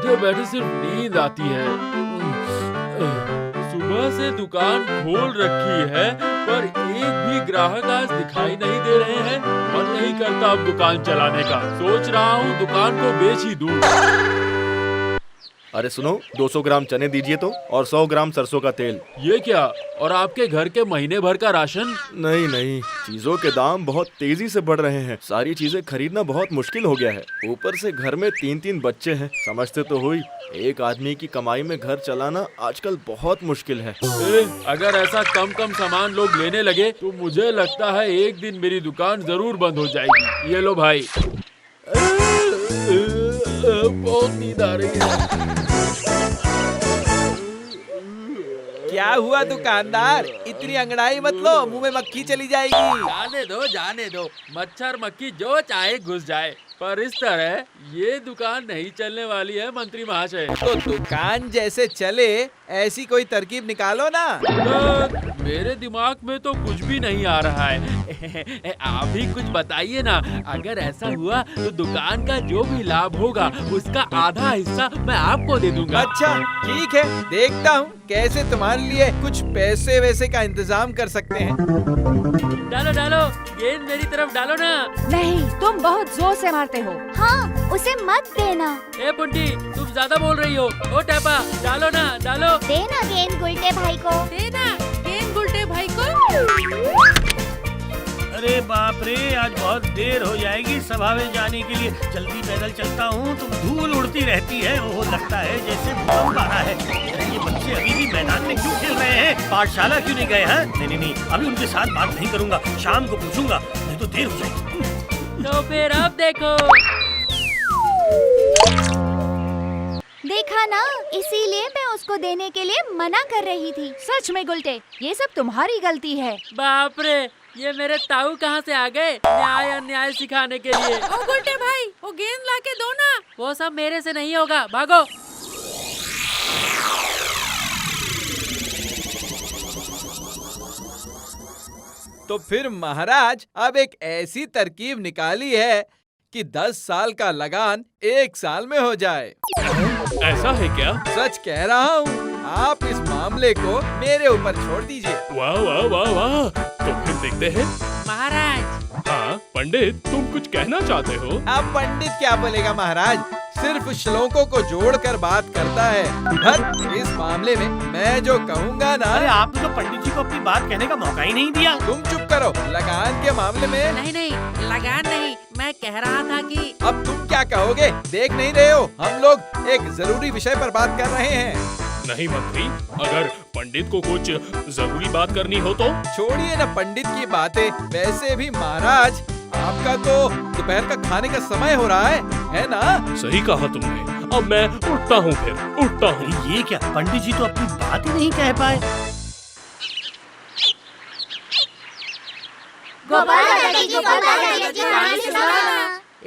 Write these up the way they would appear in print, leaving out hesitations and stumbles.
बैठे बैठे सिर्फ नींद आती है। सुबह से दुकान खोल रखी है पर एक भी ग्राहक आज दिखाई नहीं दे रहे हैं। मन नहीं करता अब दुकान चलाने का। सोच रहा हूँ दुकान को बेच ही दूँ। अरे सुनो, 200 ग्राम चने दीजिए तो, और 100 ग्राम सरसों का तेल। ये क्या? और आपके घर के महीने भर का राशन? नहीं नहीं, चीजों के दाम बहुत तेजी से बढ़ रहे हैं। सारी चीजें खरीदना बहुत मुश्किल हो गया है। ऊपर से घर में 3-3 बच्चे हैं। समझते तो हुई, एक आदमी की कमाई में घर चलाना आजकल बहुत मुश्किल है। अगर ऐसा कम कम सामान लोग लेने लगे तो मुझे लगता है एक दिन मेरी दुकान जरूर बंद हो जाएगी। ये लो भाई। बहुत नींद आ रही है। क्या हुआ दुकानदार? इतनी अंगड़ाई मत लो, मुंह में मक्खी चली जाएगी। जाने दो, मच्छर मक्खी जो चाहे घुस जाए, पर इस तरह ये दुकान नहीं चलने वाली है मंत्री महाशय। तो दुकान जैसे चले ऐसी कोई तरकीब निकालो ना। मेरे दिमाग में तो कुछ भी नहीं आ रहा है। आप ही कुछ बताइए ना। अगर ऐसा हुआ तो दुकान का जो भी लाभ होगा उसका आधा हिस्सा मैं आपको दे दूंगा। अच्छा ठीक है, देखता हूँ कैसे तुम्हारे लिए कुछ पैसे वैसे का इंतजाम कर सकते हैं। डालो डालो, गेंद मेरी तरफ डालो ना। नहीं, तुम बहुत जोर से मारते हो। हाँ, उसे मत देना। ए पुंटी, तुम ज्यादा बोल रही हो। ओ टैपा, डालो ना, डालो। देना गेंद गुलटे भाई को। देना गेंद गुलटे भाई को। अरे बाप रे, आज बहुत देर हो जाएगी सभा में जाने के लिए। जल्दी पैदल चलता हूँ तो धूल उड़ती रहती है। वो लगता है जैसे भूकंप आ रहा है। अरे ये बच्चे अभी भी मैदान में क्यों खेल रहे हैं? पाठशाला क्यों नहीं गए हैं? नहीं, अभी उनके साथ बात नहीं करूँगा। शाम को पूछूंगा, नहीं तो देर हो जाएगी। तो फिर अब देखो। देखा ना, इसीलिए मैं उसको देने के लिए मना कर रही थी। सच में गुलटे, ये सब तुम्हारी गलती है। बाप रे, ये मेरे ताऊ कहाँ से आ गए न्याय अन्याय सिखाने के लिए। ओ गुलटे भाई, वो गेंद लाके दो ना। वो सब मेरे से नहीं होगा, भागो। तो फिर महाराज अब एक ऐसी तरकीब निकाली है कि 10 साल का लगान 1 साल में हो जाए। ऐसा है क्या? सच कह रहा हूँ। आप इस मामले को मेरे ऊपर छोड़ दीजिए। वाह वाह वाह वाह, तो फिर देखते हैं। महाराज। हाँ पंडित, तुम कुछ कहना चाहते हो? अब पंडित क्या बोलेगा महाराज, सिर्फ श्लोकों को जोड़कर बात करता है। हर इस मामले में मैं जो कहूँगा ना। अरे आपने तो पंडित जी को अपनी बात कहने का मौका ही नहीं दिया। तुम चुप करो। लगान के मामले में नहीं, लगान नहीं, मैं कह रहा था कि अब तुम क्या कहोगे? देख नहीं रहे हो, हम लोग एक जरूरी विषय पर बात कर रहे हैं। नहीं मंत्री, अगर पंडित को कुछ जरूरी बात करनी हो तो? छोड़िए ना पंडित की बातें। वैसे भी महाराज, आपका तो दोपहर का खाने का समय हो रहा है ना? सही कहा तुमने। अब मैं उठता हूँ, फिर उठता हूँ। ये क्या, पंडित जी तो अपनी बात ही नहीं कह पाए।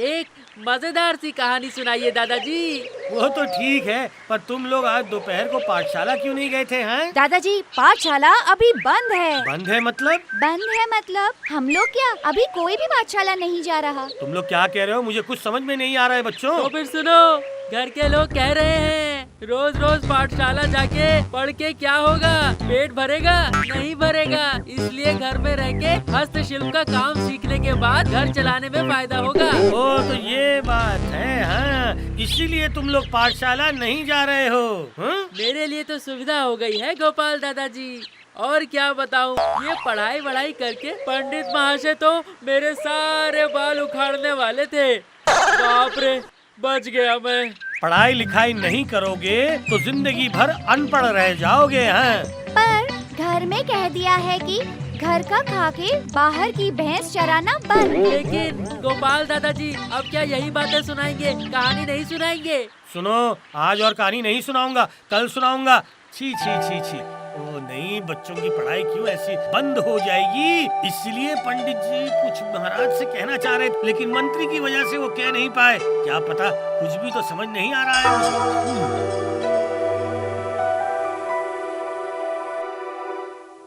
एक मजेदार सी कहानी सुनाइए दादाजी। वो तो ठीक है, पर तुम लोग आज दोपहर को पाठशाला क्यों नहीं गए थे? हैं? दादाजी, पाठशाला अभी बंद है। बंद है मतलब? बंद है मतलब हम लोग क्या अभी कोई भी पाठशाला नहीं जा रहा। तुम लोग क्या कह रहे हो? मुझे कुछ समझ में नहीं आ रहा है बच्चों। तो फिर सुनो, घर के लोग कह रहे हैं रोज रोज पाठशाला जाके पढ़ के क्या होगा? पेट भरेगा? नहीं भरेगा। इसलिए घर में रह के हस्तशिल्प का काम सीखने के बाद घर चलाने में फायदा होगा। ओ तो ये बात है। हाँ, इसीलिए तुम लोग पाठशाला नहीं जा रहे हो? हाँ? मेरे लिए तो सुविधा हो गई है गोपाल दादाजी। और क्या बताऊं, ये पढ़ाई वढ़ाई करके पंडित महाशय तो मेरे सारे बाल उखाड़ने वाले थे। बाप रे, बच गया मैं। पढ़ाई लिखाई नहीं करोगे तो जिंदगी भर अनपढ़ रह जाओगे। हैं? पर घर में कह दिया है कि घर का खा के बाहर की भैंस चराना बंद। लेकिन गोपाल दादाजी, अब क्या यही बातें सुनाएंगे, कहानी नहीं सुनाएंगे? सुनो, आज और कहानी नहीं सुनाऊंगा, कल सुनाऊंगा। छी छी छी छी। ओ नहीं, बच्चों की पढ़ाई क्यों ऐसी बंद हो जाएगी? इसलिए पंडित जी कुछ महाराज से कहना चाह रहे थे, लेकिन मंत्री की वजह से वो कह नहीं पाए। क्या पता, कुछ भी तो समझ नहीं आ रहा है मुझे।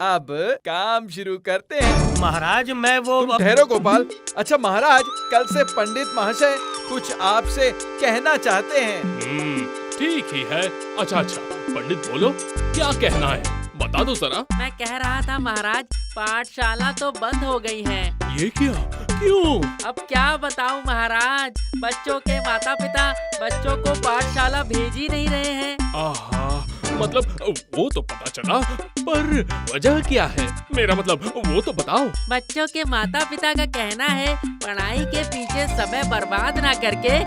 अब काम शुरू करते हैं। महाराज मैं वो तुम ठहरो गोपाल। अच्छा महाराज, कल से पंडित महाशय कुछ आपसे कहना चाहते हैं। ठीक ही है। अच्छा, पंडित बोलो, क्या कहना है, बता दो जरा। मैं कह रहा था महाराज, पाठशाला तो बंद हो गई है। ये क्या, क्यों? अब क्या बताऊं महाराज, बच्चों के माता पिता बच्चों को पाठशाला भेज ही नहीं रहे हैं। आहा, मतलब वो तो पता चला, पर वजह क्या है? मेरा मतलब वो तो बताओ। बच्चों के माता पिता का कहना है पढ़ाई के पीछे समय बर्बाद ना करके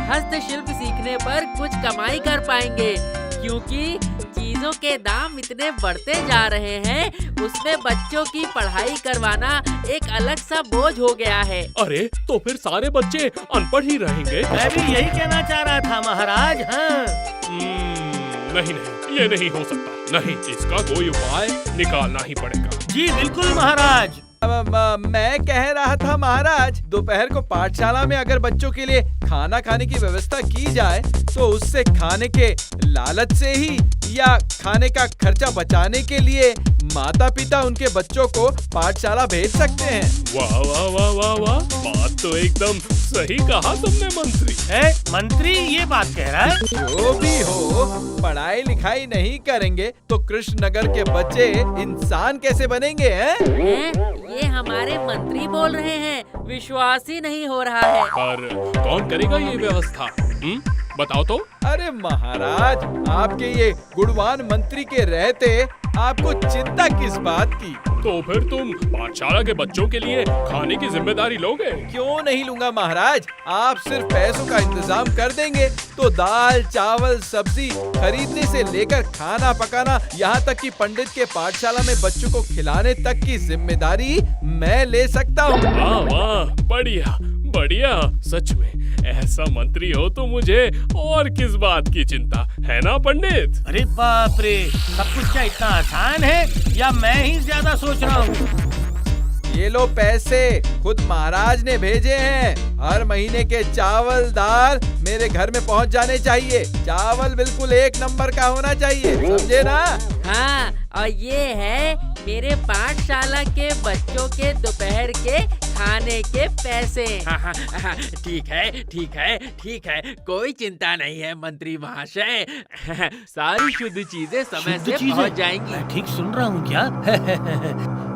हस्तशिल्प सीखने पर कुछ कमाई कर पाएंगे, क्योंकि चीजों के दाम इतने बढ़ते जा रहे हैं, उसमें बच्चों की पढ़ाई करवाना एक अलग सा बोझ हो गया है। अरे तो फिर सारे बच्चे अनपढ़ ही रहेंगे। मैं भी यही कहना चाह रहा था महाराज। हाँ, नहीं, ये नहीं हो सकता। नहीं, इसका कोई उपाय निकालना ही पड़ेगा। जी बिल्कुल महाराज। मैं कह रहा था महाराज, दोपहर को पाठशाला में अगर बच्चों के लिए खाना खाने की व्यवस्था की जाए तो उससे खाने के लालच से ही या खाने का खर्चा बचाने के लिए माता पिता उनके बच्चों को पाठशाला भेज सकते हैं। वाह वाह वाह वाह वाह, बात तो एकदम सही कहा तुमने मंत्री। है मंत्री ये बात कह रहा है? जो भी हो, पढ़ाई लिखाई नहीं करेंगे तो कृष्ण नगर के बच्चे इंसान कैसे बनेंगे? ये हमारे मंत्री बोल रहे हैं, विश्वास ही नहीं हो रहा है। पर कौन करेगा ये व्यवस्था? बताओ तो। अरे महाराज, आपके ये गुणवान मंत्री के रहते आपको चिंता किस बात की? तो फिर तुम पाठशाला के बच्चों के लिए खाने की जिम्मेदारी लोगे? क्यों नहीं लूंगा महाराज, आप सिर्फ पैसों का इंतजाम कर देंगे तो दाल चावल सब्जी खरीदने से लेकर खाना पकाना, यहाँ तक कि पंडित के पाठशाला में बच्चों को खिलाने तक की जिम्मेदारी मैं ले सकता हूँ। वाह वाह, बढ़िया बढ़िया, सच में ऐसा मंत्री हो तो मुझे और किस बात की चिंता है ना पंडित? अरे बाप रे, सब कुछ क्या इतना आसान है या मैं ही ज्यादा सोच रहा हूँ? ये लो पैसे, खुद महाराज ने भेजे हैं। हर महीने के चावल दाल मेरे घर में पहुंच जाने चाहिए। चावल बिल्कुल 1 नंबर का होना चाहिए, समझे ना? हाँ, और ये है मेरे पाठशाला के बच्चों के दोपहर के खाने के पैसे। ठीक है, कोई चिंता नहीं है मंत्री महाशय। सारी शुद्ध चीजें समय से पहुंच जाएंगी। मैं ठीक सुन रहा हूँ क्या?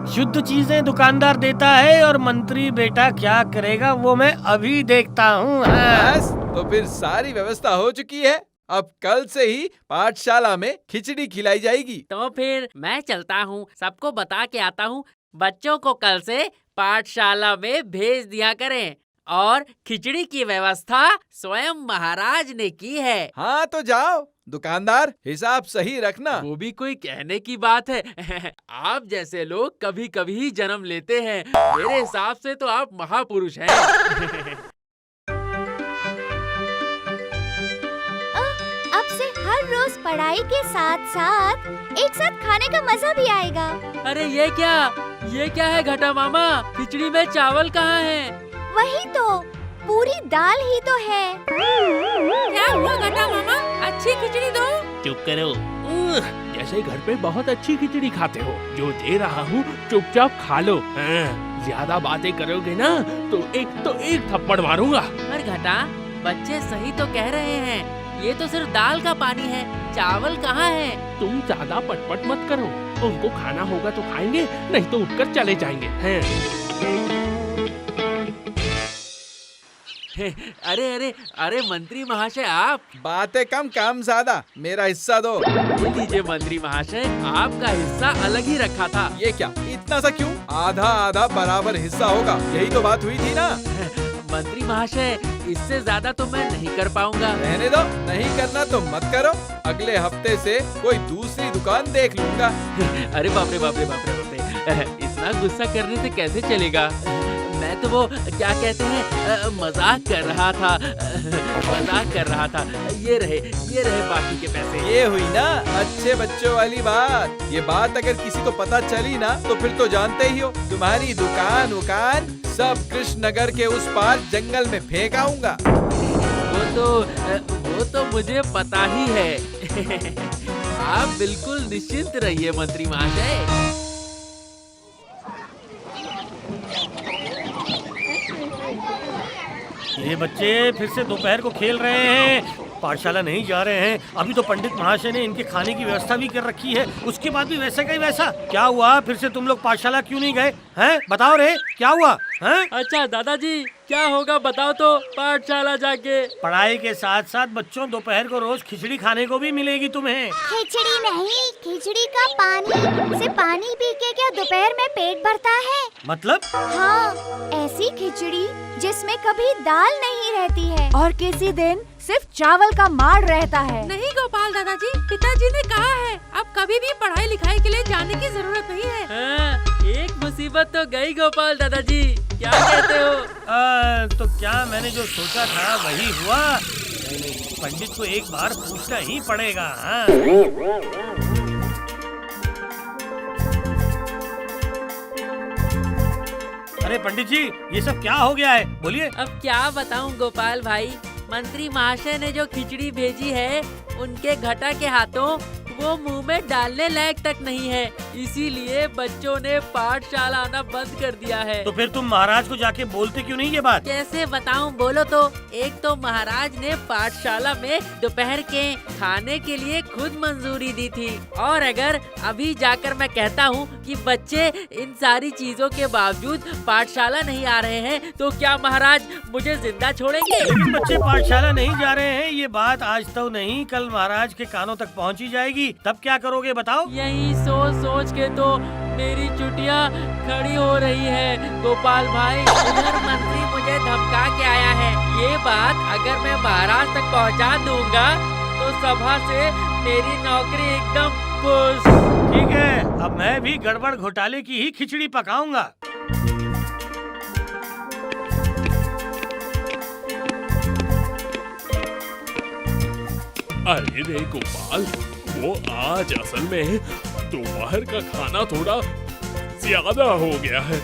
शुद्ध चीजें दुकानदार देता है और मंत्री बेटा क्या करेगा वो मैं अभी देखता हूँ। बस, तो फिर सारी व्यवस्था हो चुकी है। अब कल से ही पाठशाला में खिचड़ी खिलाई जाएगी। तो फिर मैं चलता हूँ, सबको बता के आता हूँ, बच्चों को कल से पाठशाला में भेज दिया करें और खिचड़ी की व्यवस्था स्वयं महाराज ने की है। हाँ तो जाओ, दुकानदार हिसाब सही रखना। वो भी कोई कहने की बात है। आप जैसे लोग कभी कभी ही जन्म लेते हैं, मेरे हिसाब से तो आप महापुरुष हैं। अब से हर रोज पढ़ाई के साथ साथ एक साथ खाने का मजा भी आएगा। अरे ये क्या है घटा मामा, खिचड़ी में चावल कहाँ है? वही तो, पूरी दाल ही तो है। क्या हुआ घटा मामा, अच्छी खिचड़ी दो। चुप करो, जैसे घर पे बहुत अच्छी खिचड़ी खाते हो, जो दे रहा हूँ चुपचाप खा लो। ज्यादा बातें करोगे ना तो एक थप्पड़ मारूंगा। पर घटा, बच्चे सही तो कह रहे हैं, ये तो सिर्फ दाल का पानी है, चावल कहाँ है? तुम ज्यादा पटपट मत करो, उनको खाना होगा तो खाएंगे, नहीं तो उठकर चले जाएंगे। अरे मंत्री महाशय, आप बातें कम काम ज्यादा, मेरा हिस्सा दो। ये लीजिए मंत्री महाशय, आपका हिस्सा अलग ही रखा था। ये क्या, इतना सा क्यों? आधा आधा बराबर हिस्सा होगा, यही तो बात हुई थी ना? मंत्री महाशय, इससे ज्यादा तो मैं नहीं कर पाऊंगा। रहने दो, नहीं करना तो मत करो, अगले हफ्ते से कोई दूसरी दुकान देख लूंगा। अरे बाप रे, इतना गुस्सा करने से कैसे चलेगा? मैं तो वो क्या कहते हैं, मजाक कर रहा था। ये रहे बाकी के पैसे। ये हुई ना अच्छे बच्चों वाली बात। ये बात अगर किसी को पता चली ना तो फिर तो जानते ही हो, तुम्हारी दुकान सब कृष्ण नगर के उस पार जंगल में फेंक आऊंगा। वो तो मुझे पता ही है। आप बिल्कुल निश्चिंत रहिए मंत्री महाशय। ये बच्चे फिर से दोपहर को खेल रहे हैं। पाठशाला नहीं जा रहे हैं। अभी तो पंडित महाशय ने इनके खाने की व्यवस्था भी कर रखी है, उसके बाद भी वैसा का ही वैसा। क्या हुआ, फिर से तुम लोग पाठशाला क्यों नहीं गए हैं? बताओ रे, क्या हुआ हैं? अच्छा दादाजी, क्या होगा बताओ तो पाठशाला जाके। पढ़ाई के साथ साथ बच्चों, दोपहर को रोज खिचड़ी खाने को भी मिलेगी तुम्हें। खिचड़ी नहीं, खिचड़ी का पानी। सिर्फ पानी पी के क्या दोपहर में पेट भरता है? मतलब? हाँ, ऐसी खिचड़ी जिसमें कभी दाल नहीं रहती है और किसी दिन सिर्फ चावल का माड़ रहता है। नहीं गोपाल दादाजी, पिताजी ने कहा है अब कभी भी पढ़ाई लिखाई के लिए जाने की जरूरत नहीं है। हाँ, एक मुसीबत तो गई गोपाल दादाजी, क्या कहते हो? तो क्या मैंने जो सोचा था वही हुआ? नहीं, पंडित को एक बार पूछना ही पड़ेगा। हाँ। अरे पंडित जी, ये सब क्या हो गया है, बोलिए। अब क्या बताऊं गोपाल भाई, मंत्री महाशय ने जो खिचड़ी भेजी है उनके घटा के हाथों वो मुंह में डालने लायक तक नहीं है, इसीलिए बच्चों ने पाठशाला आना बंद कर दिया है। तो फिर तुम महाराज को जाके बोलते क्यों नहीं ये बात? कैसे बताऊं, बोलो तो। एक तो महाराज ने पाठशाला में दोपहर के खाने के लिए खुद मंजूरी दी थी, और अगर अभी जाकर मैं कहता हूं कि बच्चे इन सारी चीजों के बावजूद पाठशाला नहीं आ रहे हैं तो क्या महाराज मुझे जिंदा छोड़ेंगे? लेकिन बच्चे पाठशाला नहीं जा रहे हैं, ये बात आज तो नहीं कल महाराज के कानों तक पहुंची जाएगी, तब क्या करोगे बताओ? यही सोच सोच के तो मेरी चुटिया खड़ी हो रही है गोपाल भाई। इधर मंत्री मुझे धमका के आया है, ये बात अगर मैं महाराज तक पहुंचा दूंगा तो सभा से मेरी नौकरी एकदम फुस। ठीक है, अब मैं भी गड़बड़ घोटाले की ही खिचड़ी पकाऊंगा। अरे रे गोपाल, वो आज असल में दोपहर का खाना थोड़ा ज्यादा हो गया है,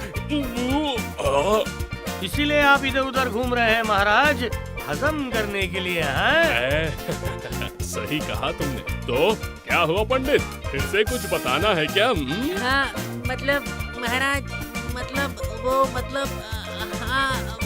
इसीलिए आप इधर उधर घूम रहे हैं महाराज, हजम करने के लिए। हैं? सही कहा तुमने। तो क्या हुआ पंडित, फिर से कुछ बताना है क्या? हाँ मतलब महाराज, हाँ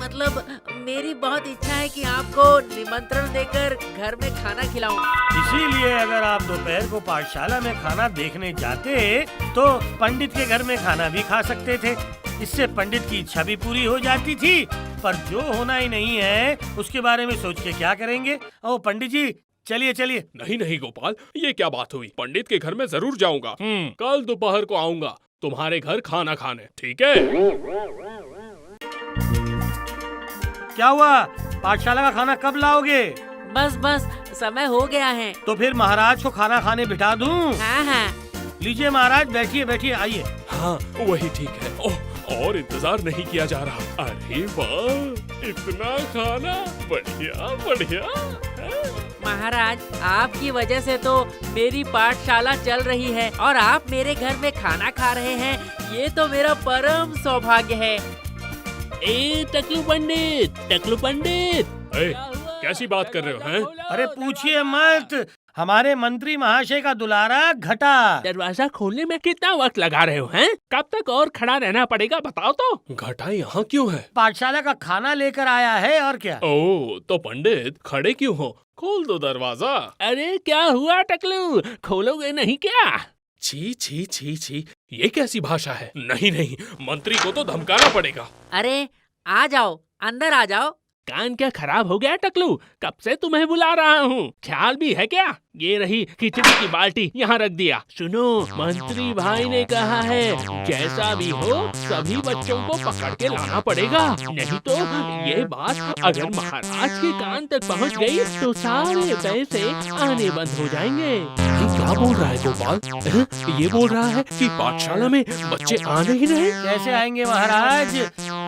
मतलब मेरी बहुत इच्छा है कि आपको निमंत्रण देकर घर में खाना खिलाऊं। इसीलिए अगर आप दोपहर को पाठशाला में खाना देखने जाते तो पंडित के घर में खाना भी खा सकते थे, इससे पंडित की इच्छा भी पूरी हो जाती थी। पर जो होना ही नहीं है उसके बारे में सोच के क्या करेंगे? ओ पंडित जी, चलिए चलिए। नहीं नहीं गोपाल, ये क्या बात हुई? पंडित के घर में जरूर जाऊंगा, कल दोपहर को आऊंगा तुम्हारे घर खाना खाने, ठीक है? क्या हुआ, पाठशाला का खाना कब लाओगे? बस समय हो गया है। तो फिर महाराज को खाना खाने बिठा दूं? हाँ। लीजिए महाराज, बैठिए बैठिए, आइए। हाँ वही ठीक है। ओह, और इंतजार नहीं किया जा रहा। अरे वाह, इतना खाना, बढ़िया बढ़िया। महाराज, आपकी वजह से तो मेरी पाठशाला चल रही है और आप मेरे घर में खाना खा रहे हैं, ये तो मेरा परम सौभाग्य है। ए टकलू पंडित, कैसी बात कर रहे हो हैं? अरे पूछिए मत, हमारे मंत्री महाशय का दुलारा घटा। दरवाजा खोलने में कितना वक्त लगा रहे हो हैं? कब तक और खड़ा रहना पड़ेगा बताओ तो? घटा यहाँ क्यों है? पाठशाला का खाना लेकर आया है, और क्या? ओह, तो पंडित खड़े क्यों हो? खोल दो दरवाजा। अरे क्या हुआ टकलू, खोलोगे नहीं क्या? छी छी छी छी, ये कैसी भाषा है? नहीं, मंत्री को तो धमकाना पड़ेगा। अरे आ जाओ, अंदर आ जाओ। कान क्या खराब हो गया टकलू? कब से तुम्हें बुला रहा हूँ, ख्याल भी है क्या? ये रही खिचड़ी की बाल्टी, यहाँ रख दिया। सुनो, मंत्री भाई ने कहा है जैसा भी हो सभी बच्चों को पकड़ के लाना पड़ेगा, नहीं तो ये बात अगर महाराज के कान तक पहुँच गई तो सारे पैसे आने बंद हो जाएंगे। ये क्या बोल रहा है गोपाल? ये बोल रहा है कि पाठशाला में बच्चे आ नहीं रहे? कैसे आएंगे महाराज?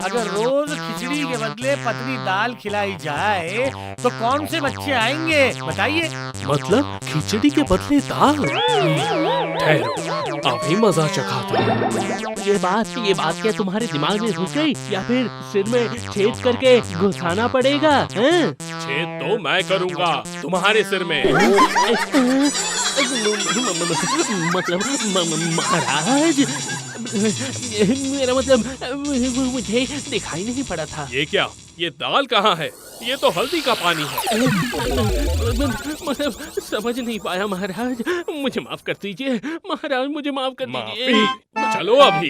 अगर रोज खिचड़ी के बदले पतली दाल खिलाई जाए तो कौन से बच्चे आएंगे बताइए? मतलब खिचड़ी के बदले दाल? ठहरो, अभी मजा चखाता हूँ। ये बात क्या तुम्हारे दिमाग में घुस गई, या फिर सिर में छेद करके घुसाना पड़ेगा? छेद तो मैं करूँगा तुम्हारे सिर में। मतलब महाराज, मेरा मतलब मुझे दिखाई नहीं पड़ा था। ये क्या, ये दाल कहाँ है? ये तो हल्दी का पानी है। मैं समझ नहीं पाया महाराज, मुझे माफ कर दीजिए महाराज, मुझे माफ कर दीजिए। चलो अभी,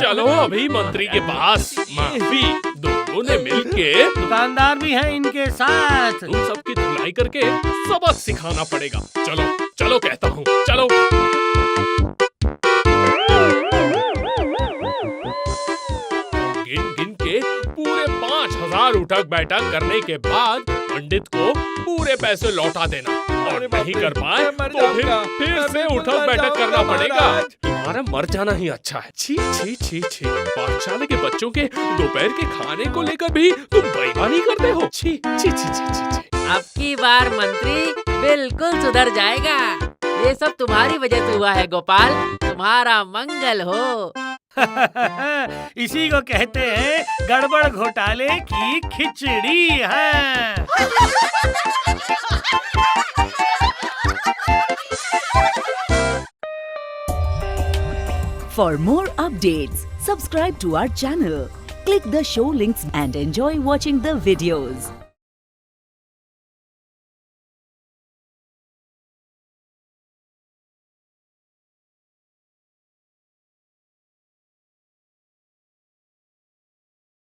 चलो अभी मंत्री के पास। माफी। दोनों ने मिलके, दुकानदार भी हैं इनके साथ। तुम सबकी धुलाई करके सबक सिखाना पड़ेगा। चलो चलो कहता हूँ, चलो। गिन गिन के पूरे 5000 उठक बैठक करने के बाद पंडित को पूरे पैसे लौटा देना, और नहीं कर पाए तो फिर से उठक बैठक करना पड़ेगा। तुम्हारा मर जाना ही अच्छा है। छी छी छी छी, पाठशाला के बच्चों के दोपहर के खाने को लेकर भी तुम बेईमानी करते हो। छी छी छी छी छी छी। अब की बार मंत्री बिल्कुल सुधर जाएगा। ये सब तुम्हारी वजह से हुआ है गोपाल, तुम्हारा मंगल हो। इसी को कहते हैं गड़बड़ घोटाले की खिचड़ी है। For more updates, subscribe to our channel, click the show links and enjoy watching the videos.